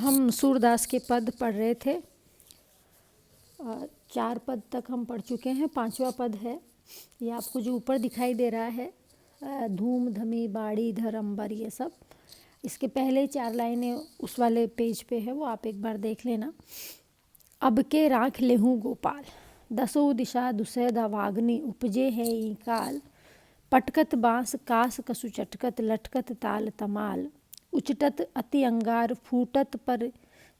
हम सूरदास के पद पढ़ रहे थे। 4 पद तक हम पढ़ चुके हैं। 5वां पद है ये आपको जो ऊपर दिखाई दे रहा है, धूम धमी बाड़ी धर अंबर, ये सब। इसके पहले 4 लाइनें उस वाले पेज पे है, वो आप एक बार देख लेना। अब के राख लेहूँ गोपाल, दसों दिशा दुसह दवाग्नि, उपजे है ई काल। पटकत बांस कास कसु चटकत, लटकत ताल तमाल। उचटत अति अंगार फूटत पर,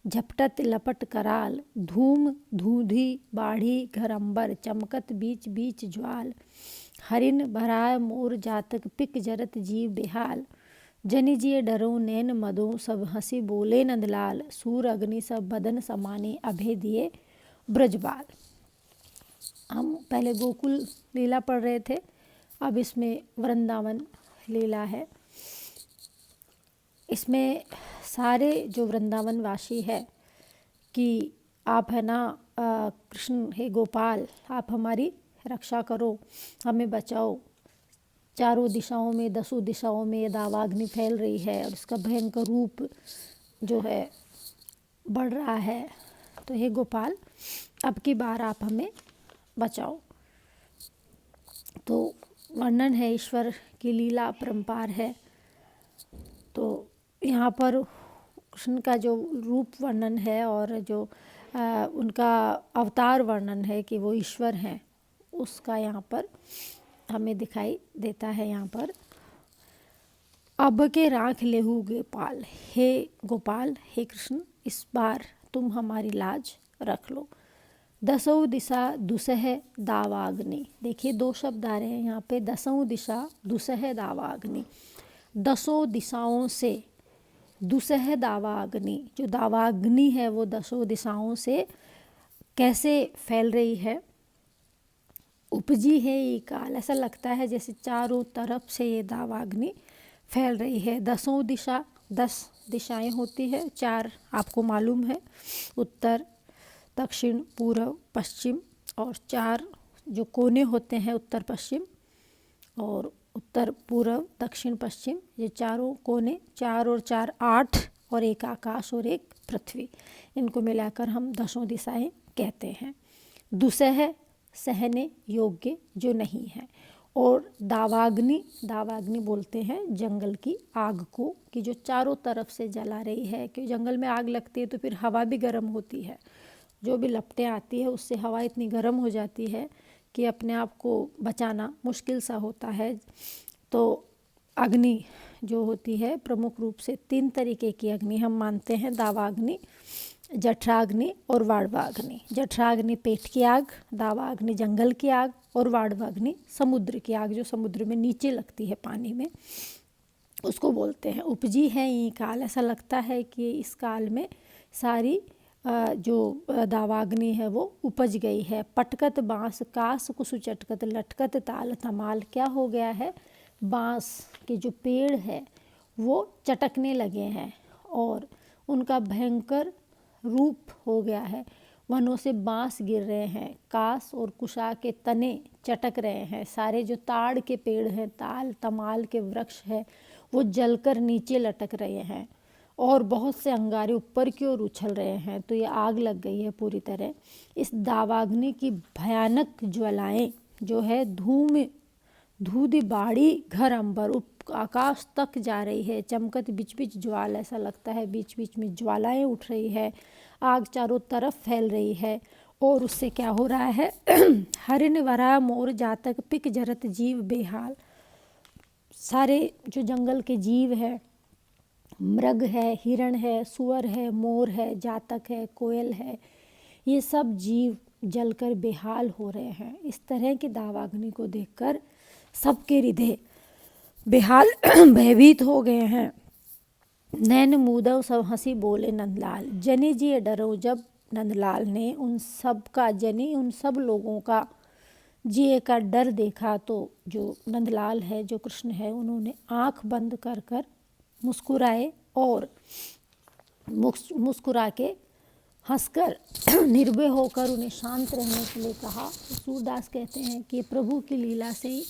झपटत लपट कराल। धूम धूधी बाढ़ी घर अंबर, चमकत बीच बीच ज्वाल। हरिन भराय मोर जातक, पिक जरत जीव बेहाल। जनि जिय डरो नैन मदो, सब हंसी बोले नंदलाल। सूर अग्नि सब बदन समाने, अभय दिए ब्रजबाल। हम पहले गोकुल लीला पढ़ रहे थे, अब इसमें वृंदावन लीला है। इसमें सारे जो वृंदावन वासी है कि आप है ना कृष्ण हे गोपाल, आप हमारी रक्षा करो, हमें बचाओ। चारों दिशाओं में, 10 दिशाओं में ये दावाग्नि फैल रही है और इसका भयंकर रूप जो है बढ़ रहा है, तो हे गोपाल अब की बार आप हमें बचाओ। तो वर्णन है ईश्वर की लीला परंपार है। तो यहाँ पर कृष्ण का जो रूप वर्णन है और जो उनका अवतार वर्णन है कि वो ईश्वर हैं, उसका यहाँ पर हमें दिखाई देता है। यहाँ पर अब के राख लेहू गोपाल, हे गोपाल, हे कृष्ण, इस बार तुम हमारी लाज रख लो। दसों दिशा दुसह दावाग्नि, देखिए 2 शब्द आ रहे हैं यहाँ पे, दसों दिशा दुसह दावाग्नि। 10 दिशाओं से दुसह दावाग्नि, जो दावाग्नि है वो 10 दिशाओं से कैसे फैल रही है। उपजी है ये काल, ऐसा लगता है जैसे चारों तरफ से ये दावाग्नि फैल रही है। 10 दिशा, 10 दिशाएं होती है, 4 आपको मालूम है, उत्तर दक्षिण पूर्व पश्चिम, और 4 जो कोने होते हैं उत्तर पश्चिम, और उत्तर पूर्व दक्षिण पश्चिम, ये चारों कोने, 4 और 4 8, और एक आकाश और एक पृथ्वी, इनको मिलाकर हम 10 दिशाएं कहते हैं। दुसह सहने योग्य जो नहीं है, और दावाग्नि, दावाग्नि बोलते हैं जंगल की आग को, कि जो चारों तरफ से जला रही है। कि जंगल में आग लगती है तो फिर हवा भी गर्म होती है, जो भी लपटें आती है उससे हवा इतनी गर्म हो जाती है कि अपने आप को बचाना मुश्किल सा होता है। तो अग्नि जो होती है, प्रमुख रूप से 3 तरीके की अग्नि हम मानते हैं, दावाग्नि, जठराग्नि और वाड़वाग्नि। जठराग्नि पेट की आग, दावाग्नि जंगल की आग, और वाड़वाग्नि समुद्र की आग, जो समुद्र में नीचे लगती है पानी में, उसको बोलते हैं। उपजी है ये काल, ऐसा लगता है कि इस काल में सारी जो दावाग्नि है वो उपज गई है। पटकत बांस कास कुसु चटकत, लटकत ताल तमाल, क्या हो गया है, बांस के जो पेड़ है वो चटकने लगे हैं और उनका भयंकर रूप हो गया है। वनों से बांस गिर रहे हैं, कास और कुशा के तने चटक रहे हैं। सारे जो ताड़ के पेड़ हैं, ताल तमाल के वृक्ष हैं, वो जलकर नीचे लटक रहे हैं, और बहुत से अंगारे ऊपर की ओर उछल रहे हैं। तो ये आग लग गई है पूरी तरह। इस दावाग्नि की भयानक ज्वालाएं जो है, धूम धूधि बाड़ी घर अंबर, आकाश तक जा रही है। चमकत बीच बीच ज्वाल, ऐसा लगता है बीच बीच में ज्वालाएं उठ रही है, आग चारों तरफ फैल रही है। और उससे क्या हो रहा है, हरिन वरा मोर जातक, पिक जरत जीव बेहाल। सारे जो जंगल के जीव है, मृग है, हिरण है, सुअर है, मोर है, जातक है, कोयल है, ये सब जीव जलकर बेहाल हो रहे हैं। इस तरह की दावाग्नि को देखकर सबके हृदय बेहाल भयभीत हो गए हैं। नैन मूदव सब हंसी बोले नंदलाल, जनि जी डरो, जब नंदलाल ने उन सब का, जनि उन सब लोगों का, जिए का डर देखा, तो जो नंदलाल है, जो कृष्ण है, उन्होंने आँख बंद कर कर मुस्कुराए और मुस्कुरा के हंसकर निर्भय होकर उन्हें शांत रहने के लिए कहा। सूरदास कहते हैं कि प्रभु की लीला से ही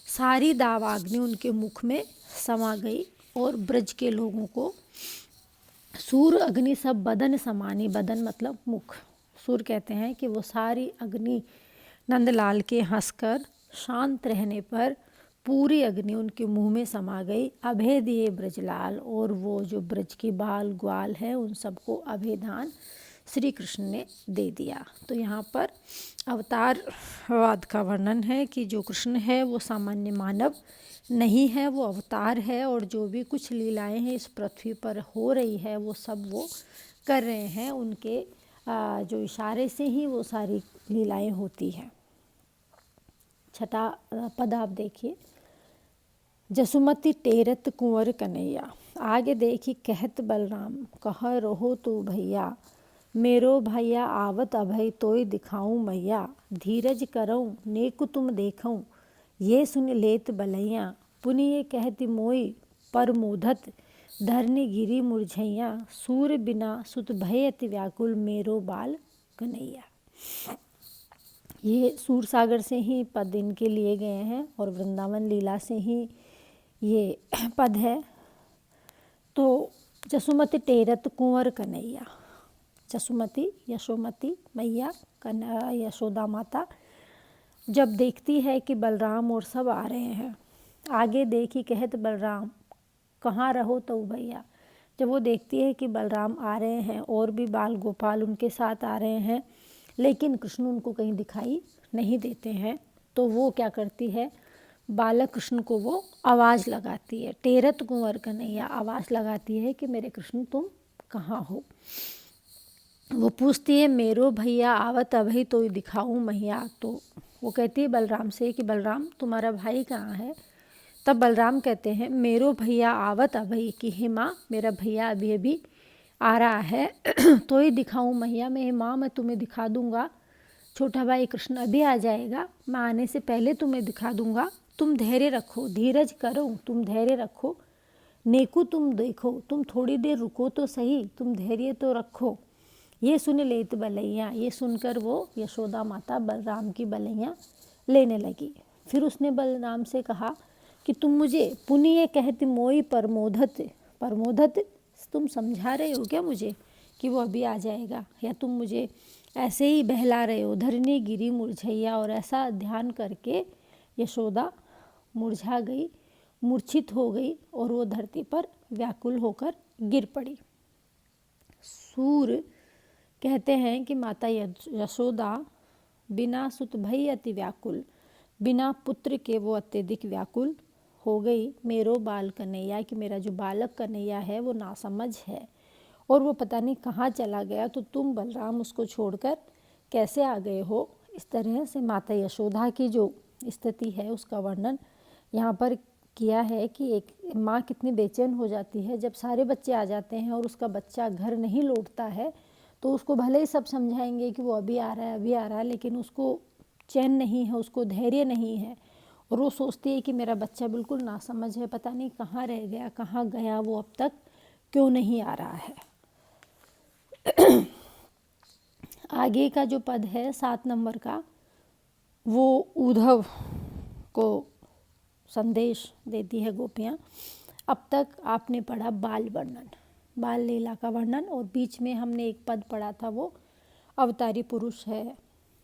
सारी दावाग्नि उनके मुख में समा गई और ब्रज के लोगों को सूर अग्नि सब बदन समानी, बदन मतलब मुख। सूर कहते हैं कि वो सारी अग्नि नंदलाल के हंसकर शांत रहने पर पूरी अग्नि उनके मुंह में समा गई। अभय दिए ब्रजलाल, और वो जो ब्रज के बाल ग्वाल है उन सबको अभयदान श्री कृष्ण ने दे दिया। तो यहाँ पर अवतारवाद का वर्णन है कि जो कृष्ण है वो सामान्य मानव नहीं है, वो अवतार है, और जो भी कुछ लीलाएं हैं इस पृथ्वी पर हो रही है वो सब वो कर रहे हैं। उनके जो इशारे से ही वो सारी लीलाएं होती हैं। छठा पद आप देखिए, जसुमति टेरत कुंवर कन्हैया। आगे देखी कहत बलराम, कह रहो तू भैया, मेरो भैया आवत अभय तोय दिखाऊं मैया। धीरज करऊं नेकु तुम देखऊं, ये सुन लेत बलैया। पुनिय कहती मोई परमोधत, धरनी गिरी मुरझैया। सूर बिना सुत भय अति व्याकुल, मेरो बाल कन्हैया। ये सूर सागर से ही पद इनके लिए गए हैं और वृंदावन लीला से ही ये पद है। तो जसुमति टेरत कुंवर कन्हैया, जसुमती यशोमती मैया, यशोदा माता जब देखती है कि बलराम और सब आ रहे हैं, आगे देखी कहत बलराम, कहाँ रहो तो भैया। जब वो देखती है कि बलराम आ रहे हैं और भी बाल गोपाल उनके साथ आ रहे हैं, लेकिन कृष्ण उनको कहीं दिखाई नहीं देते हैं, तो वो क्या करती है, बालक कृष्ण को वो आवाज़ लगाती है। टेरत कुंवर कन्हैया, आवाज़ लगाती है कि मेरे कृष्ण तुम कहाँ हो। वो पूछती है मेरो भैया आवत अभय तो दिखाऊं मैया। तो वो कहती है बलराम से कि बलराम तुम्हारा भाई कहाँ है। तब बलराम कहते हैं मेरो भैया आवत अभय, कि हे माँ मेरा भैया अभी अभी आ रहा है तो ही दिखाऊं मैया। मैं माँ मैं तुम्हें दिखा दूंगा, छोटा भाई कृष्ण अभी आ जाएगा, मैं आने से पहले तुम्हें दिखा दूंगा। तुम धैर्य रखो, धीरज करो, तुम धैर्य रखो, नेकू तुम देखो, तुम थोड़ी देर रुको तो सही, तुम धैर्य तो रखो। ये सुन लेत बलैया, ये सुनकर वो यशोदा माता बलराम की बलैया लेने लगी। फिर उसने बलराम से कहा कि तुम मुझे पुण्य कहती मोई परमोधत, परमोधत तुम समझा रहे हो क्या मुझे कि वो अभी आ जाएगा, या तुम मुझे ऐसे ही बहला रहे हो। धरनी गिरी मुरझैया, और ऐसा ध्यान करके यशोदा मुरझा गई, मूर्छित हो गई और वो धरती पर व्याकुल होकर गिर पड़ी। सूर कहते हैं कि माता यशोदा बिना सुत भई अति व्याकुल, बिना पुत्र के वो अत्यधिक व्याकुल हो गई। मेरो बाल कन्हैया, कि मेरा जो बालक कन्हैया है वो नासमझ है और वो पता नहीं कहाँ चला गया, तो तुम बलराम उसको छोड़कर कैसे आ गए हो। इस तरह से माता यशोदा की जो स्थिति है उसका वर्णन यहाँ पर किया है कि एक माँ कितनी बेचैन हो जाती है जब सारे बच्चे आ जाते हैं और उसका बच्चा घर नहीं लौटता है। तो उसको भले ही सब समझाएंगे कि वो अभी आ रहा है अभी आ रहा है, लेकिन उसको चैन नहीं है, उसको धैर्य नहीं है, और वो सोचती है कि मेरा बच्चा बिल्कुल नासमझ है, पता नहीं कहाँ रह गया, कहाँ गया, वो अब तक क्यों नहीं आ रहा है। आगे का जो पद है 7 नंबर का, वो उद्धव को संदेश देती है गोपियाँ। अब तक आपने पढ़ा बाल वर्णन, बाल लीला का वर्णन, और बीच में हमने एक पद पढ़ा था वो अवतारी पुरुष है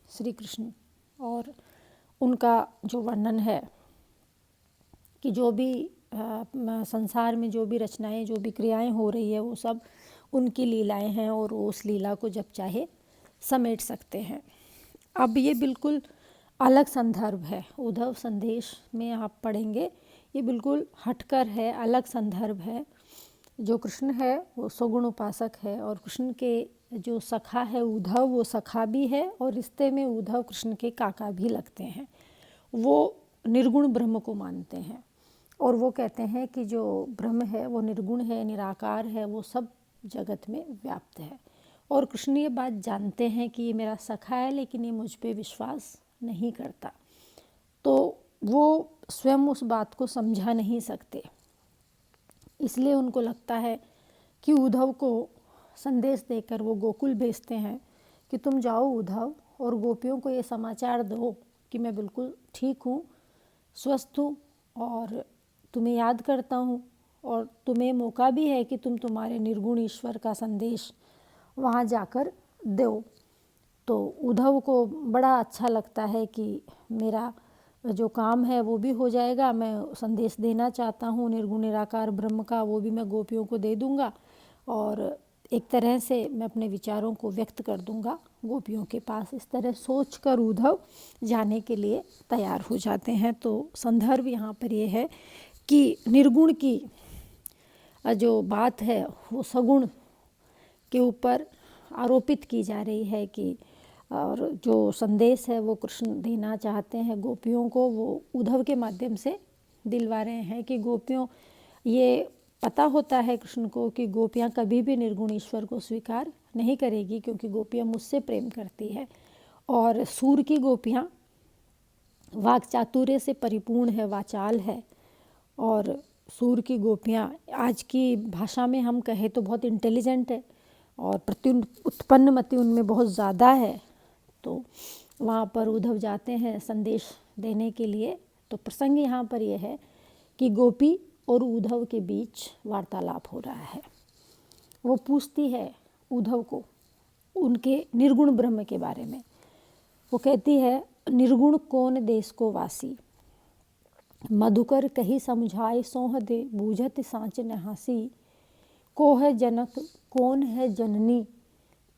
श्री कृष्ण, और उनका जो वर्णन है कि जो भी संसार में जो भी रचनाएं जो भी क्रियाएं हो रही है वो सब उनकी लीलाएं हैं और वो उस लीला को जब चाहे समेट सकते हैं। अब ये बिल्कुल अलग संदर्भ है, उद्धव संदेश में आप पढ़ेंगे, ये बिल्कुल हटकर है, अलग संदर्भ है। जो कृष्ण है वो सगुण उपासक है और कृष्ण के जो सखा है उद्धव, वो सखा भी है और रिश्ते में उद्धव कृष्ण के काका भी लगते हैं। वो निर्गुण ब्रह्म को मानते हैं और वो कहते हैं कि जो ब्रह्म है वो निर्गुण है, निराकार है, वो सब जगत में व्याप्त है। और कृष्ण ये बात जानते हैं कि ये मेरा सखा है लेकिन ये मुझ पे विश्वास नहीं करता, तो वो स्वयं उस बात को समझा नहीं सकते। इसलिए उनको लगता है कि उद्धव को संदेश देकर वो गोकुल भेजते हैं कि तुम जाओ उद्धव और गोपियों को ये समाचार दो कि मैं बिल्कुल ठीक हूँ, स्वस्थ हूँ और तुम्हें याद करता हूँ और तुम्हें मौका भी है कि तुम तुम्हारे निर्गुण ईश्वर का संदेश वहाँ जाकर दो। तो उद्धव को बड़ा अच्छा लगता है कि मेरा जो काम है वो भी हो जाएगा, मैं संदेश देना चाहता हूँ निर्गुण निराकार ब्रह्म का, वो भी मैं गोपियों को दे दूँगा और एक तरह से मैं अपने विचारों को व्यक्त कर दूँगा गोपियों के पास। इस तरह सोचकर उद्धव जाने के लिए तैयार हो जाते हैं। तो संदर्भ यहाँ पर ये है कि निर्गुण की जो बात है वो सगुण के ऊपर आरोपित की जा रही है कि और जो संदेश है वो कृष्ण देना चाहते हैं गोपियों को, वो उद्धव के माध्यम से दिलवा रहे हैं कि गोपियों, ये पता होता है कृष्ण को कि गोपियाँ कभी भी निर्गुण ईश्वर को स्वीकार नहीं करेगी, क्योंकि गोपियाँ मुझसे प्रेम करती है और सूर की गोपियाँ वाक चातुर्य से परिपूर्ण है, वाचाल है। और सूर की गोपियाँ आज की भाषा में हम कहें तो बहुत इंटेलिजेंट है और उत्पन्न मति उनमें बहुत ज़्यादा है। तो वहाँ पर उद्धव जाते हैं संदेश देने के लिए। तो प्रसंग यहाँ पर यह है कि गोपी और उद्धव के बीच वार्तालाप हो रहा है। वो पूछती है उद्धव को उनके निर्गुण ब्रह्म के बारे में। वो कहती है, निर्गुण कौन देश को वासी, मधुकर कही समझाए सोह दे बूझत सांच नहासी। को है जनक कौन है जननी,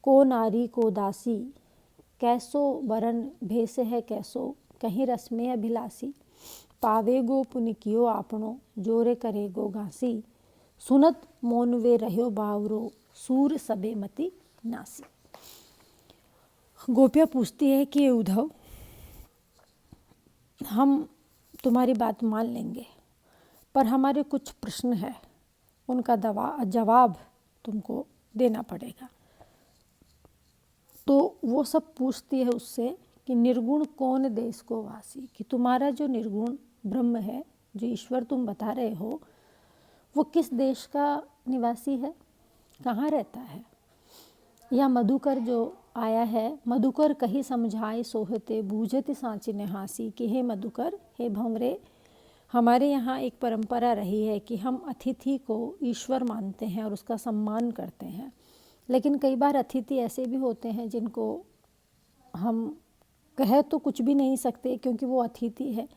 को नारी को दासी। कैसो वरण भेष है कैसो, कहीं रस में अभिलाषी। पावे गो पुनि कियो आपनो, जोरे करे गो घासी। सुनत मौन वे रह्यो बावरो, सूर सबे मति नासी। गोपियाँ पूछती है कि उद्धव, हम तुम्हारी बात मान लेंगे, पर हमारे कुछ प्रश्न है, उनका जवाब तुमको देना पड़ेगा। तो वो सब पूछती है उससे कि निर्गुण कौन देश को वासी, कि तुम्हारा जो निर्गुण ब्रह्म है, जो ईश्वर तुम बता रहे हो, वो किस देश का निवासी है, कहाँ रहता है। या मधुकर जो आया है, मधुकर कही समझाए सोहते बूझत सांची नहासी, कि हे मधुकर, हे भंवरे, हमारे यहाँ एक परंपरा रही है कि हम अतिथि को ईश्वर मानते हैं और उसका सम्मान करते हैं। लेकिन कई बार अतिथि ऐसे भी होते हैं जिनको हम कह तो कुछ भी नहीं सकते क्योंकि वो अतिथि है,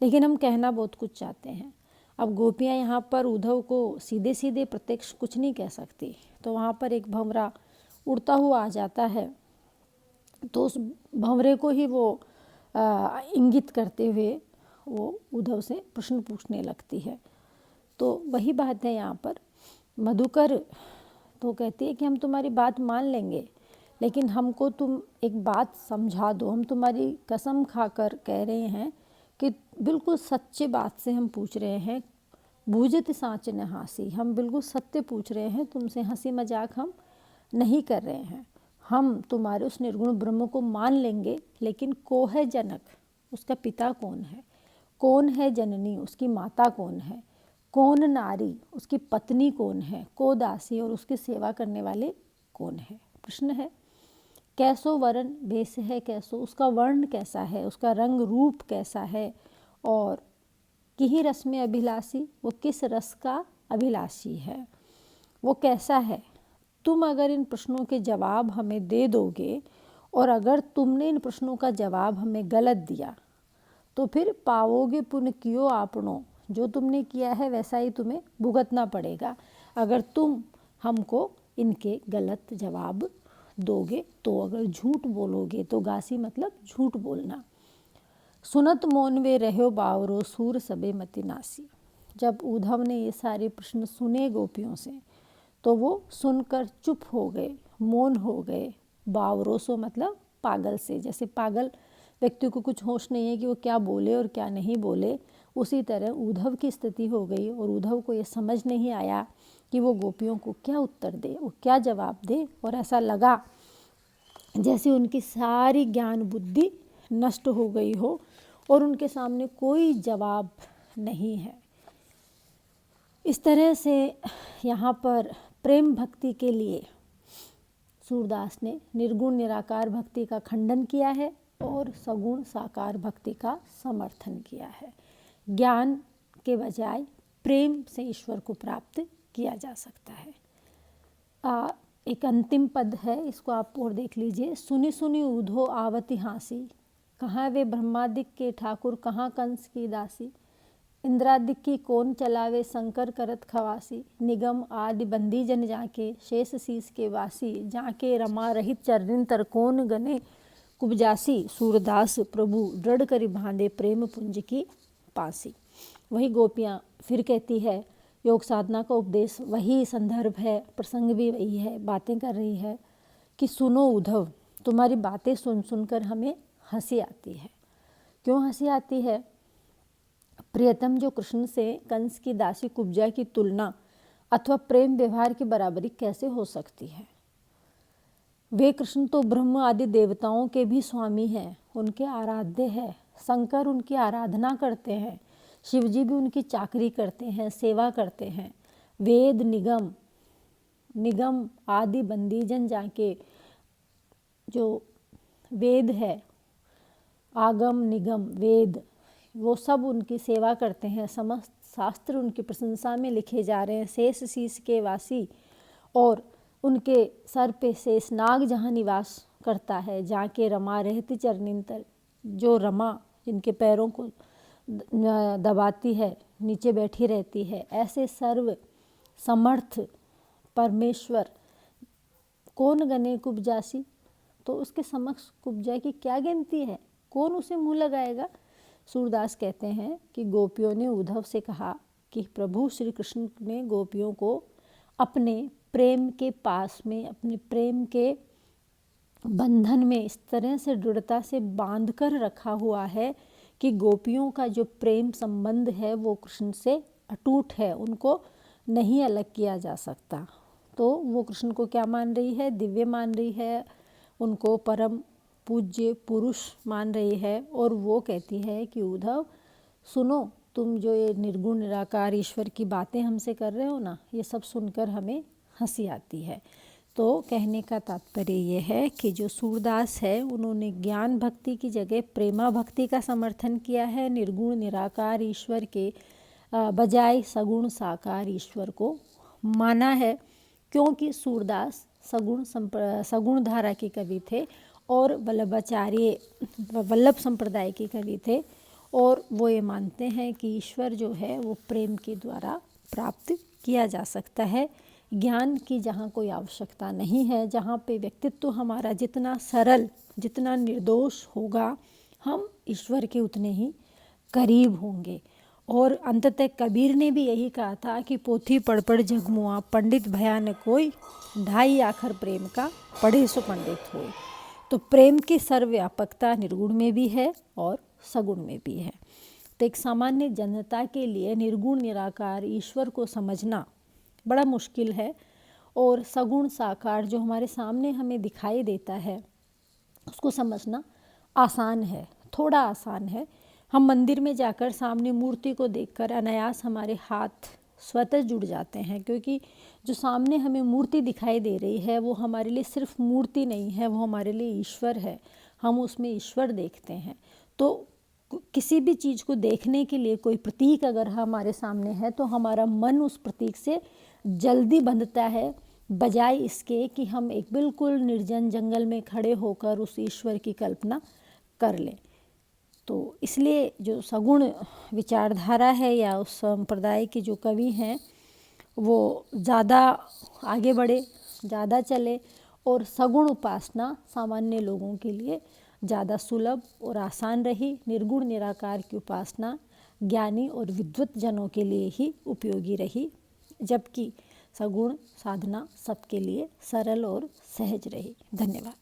लेकिन हम कहना बहुत कुछ चाहते हैं। अब गोपियाँ यहाँ पर उद्धव को सीधे सीधे प्रत्यक्ष कुछ नहीं कह सकती, तो वहाँ पर एक भंवरा उड़ता हुआ आ जाता है। तो उस भंवरे को ही वो इंगित करते हुए वो उद्धव से प्रश्न पूछने लगती है। तो वही बात है यहाँ पर, मधुकर तो कहती है कि हम तुम्हारी बात मान लेंगे, लेकिन हमको तुम एक बात समझा दो। हम तुम्हारी कसम खाकर कह रहे हैं कि बिल्कुल सच्चे बात से हम पूछ रहे हैं, बूझत सांच नहासी, हम बिल्कुल सत्य पूछ रहे हैं, तुमसे हंसी मजाक हम नहीं कर रहे हैं। हम तुम्हारे उस निर्गुण ब्रह्म को मान लेंगे, लेकिन को है जनक, उसका पिता कौन है, कौन है जननी, उसकी माता कौन है, कौन नारी, उसकी पत्नी कौन है, को दासी, और उसकी सेवा करने वाले कौन है। प्रश्न है, कैसो वर्ण भेष है कैसो, उसका वर्ण कैसा है, उसका रंग रूप कैसा है, और किही रस में अभिलाषी, वो किस रस का अभिलाषी है, वो कैसा है। तुम अगर इन प्रश्नों के जवाब हमें दे दोगे और अगर तुमने इन प्रश्नों का जवाब हमें गलत दिया तो फिर पाओगे पुण्य कियो आपनो, जो तुमने किया है वैसा ही तुम्हें भुगतना पड़ेगा अगर तुम हमको इनके गलत जवाब दोगे। तो अगर झूठ बोलोगे तो गासी मतलब झूठ बोलना। सुनत मौन वे रह्यो बावरो, सूर सबे मति नासी। जब उद्धव ने ये सारे प्रश्न सुने गोपियों से तो वो सुनकर चुप हो गए, मौन हो गए। बावरोसो मतलब पागल से, जैसे पागल व्यक्ति को कुछ होश नहीं है कि वो क्या बोले और क्या नहीं बोले, उसी तरह उद्धव की स्थिति हो गई और उद्धव को ये समझ नहीं आया कि वो गोपियों को क्या उत्तर दे, वो क्या जवाब दे। और ऐसा लगा जैसे उनकी सारी ज्ञान बुद्धि नष्ट हो गई हो और उनके सामने कोई जवाब नहीं है। इस तरह से यहाँ पर प्रेम भक्ति के लिए सूरदास ने निर्गुण निराकार भक्ति का खंडन किया है और सगुण साकार भक्ति का समर्थन किया है। ज्ञान के बजाय प्रेम से ईश्वर को प्राप्त किया जा सकता है। एक अंतिम पद है, इसको आप और देख लीजिए। सुनि सुनि ऊधो आवति हांसी, कहाँ वे ब्रह्मादिक के ठाकुर, कहाँ कंस की दासी। इंद्रादिक की कौन चलावे, शंकर करत खवासी। निगम आदि बंदी जन जाके, शेष शीस के वासी। जाके रमा रहित चरनिंतर, कौन गने कुबजासी। सूरदास प्रभु दृढ़ करि बांधे, प्रेम पुंज की पासी। वही गोपियाँ फिर कहती है, योग साधना का उपदेश वही संदर्भ है, प्रसंग भी वही है, बातें कर रही है कि सुनो उद्धव, तुम्हारी बातें सुन सुनकर हमें हंसी आती है। क्यों हंसी आती है? प्रियतम जो कृष्ण से कंस की दासी कुब्जा की तुलना अथवा प्रेम व्यवहार की बराबरी कैसे हो सकती है? वे कृष्ण तो ब्रह्म आदि देवताओं के भी स्वामी हैं, उनके आराध्य हैं। शंकर उनकी आराधना करते हैं, शिवजी भी उनकी चाकरी करते हैं, सेवा करते हैं। वेद निगम आदि बंदी जन जाके, जो वेद है, आगम निगम वेद, वो सब उनकी सेवा करते हैं। समस्त शास्त्र उनकी प्रशंसा में लिखे जा रहे हैं। शेष शीस के वासी, और उनके सर पे शेष नाग जहाँ निवास करता है। जाके रमा रहती चरनिंतर, जो रमा जिनके पैरों को दबाती है, नीचे बैठी रहती है। ऐसे सर्व समर्थ परमेश्वर कौन गने कुब्जासी, तो उसके समक्ष कुब्जा की क्या गिनती है, कौन उसे मुँह लगाएगा। सूरदास कहते हैं कि गोपियों ने उद्धव से कहा कि प्रभु श्री कृष्ण ने गोपियों को अपने प्रेम के पास में, अपने प्रेम के बंधन में इस तरह से दृढ़ता से बांध कर रखा हुआ है कि गोपियों का जो प्रेम संबंध है वो कृष्ण से अटूट है, उनको नहीं अलग किया जा सकता। तो वो कृष्ण को क्या मान रही है? दिव्य मान रही है, उनको परम पूज्य पुरुष मान रही है। और वो कहती है कि उद्धव सुनो, तुम जो ये निर्गुण निराकार ईश्वर की बातें हमसे कर रहे हो ना, ये सब सुनकर हमें हंसी आती है। तो कहने का तात्पर्य ये है कि जो सूरदास है, उन्होंने ज्ञान भक्ति की जगह प्रेमा भक्ति का समर्थन किया है। निर्गुण निराकार ईश्वर के बजाय सगुण साकार ईश्वर को माना है, क्योंकि सूरदास सगुण धारा के कवि थे और वल्लभाचार्य वल्लभ संप्रदाय के कवि थे। और वो ये मानते हैं कि ईश्वर जो है वो प्रेम के द्वारा प्राप्त किया जा सकता है। ज्ञान की जहाँ कोई आवश्यकता नहीं है, जहाँ पे व्यक्तित्व हमारा जितना सरल, जितना निर्दोष होगा, हम ईश्वर के उतने ही करीब होंगे। और अंततः कबीर ने भी यही कहा था कि पोथी पढ़ पढ़ जगमुआ, पंडित भया न कोई, ढाई आखर प्रेम का पढ़े सो पंडित होय। तो प्रेम की सर्वव्यापकता निर्गुण में भी है और सगुण में भी है। तो एक सामान्य जनता के लिए निर्गुण निराकार ईश्वर को समझना बड़ा मुश्किल है, और सगुण साकार जो हमारे सामने हमें दिखाई देता है उसको समझना आसान है, थोड़ा आसान है। हम मंदिर में जाकर सामने मूर्ति को देखकर अनायास हमारे हाथ स्वतः जुड़ जाते हैं, क्योंकि जो सामने हमें मूर्ति दिखाई दे रही है वो हमारे लिए सिर्फ मूर्ति नहीं है, वो हमारे लिए ईश्वर है। हम उसमें ईश्वर देखते हैं। तो किसी भी चीज़ को देखने के लिए कोई प्रतीक अगर हमारे सामने है तो हमारा मन उस प्रतीक से जल्दी बंधता है, बजाय इसके कि हम एक बिल्कुल निर्जन जंगल में खड़े होकर उस ईश्वर की कल्पना कर लें। तो इसलिए जो सगुण विचारधारा है या उस संप्रदाय के जो कवि हैं वो ज़्यादा आगे बढ़े, ज़्यादा चले, और सगुण उपासना सामान्य लोगों के लिए ज़्यादा सुलभ और आसान रही। निर्गुण निराकार की उपासना ज्ञानी और विद्वत जनों के लिए ही उपयोगी रही, जबकि सगुण साधना सबके लिए सरल और सहज रही। धन्यवाद।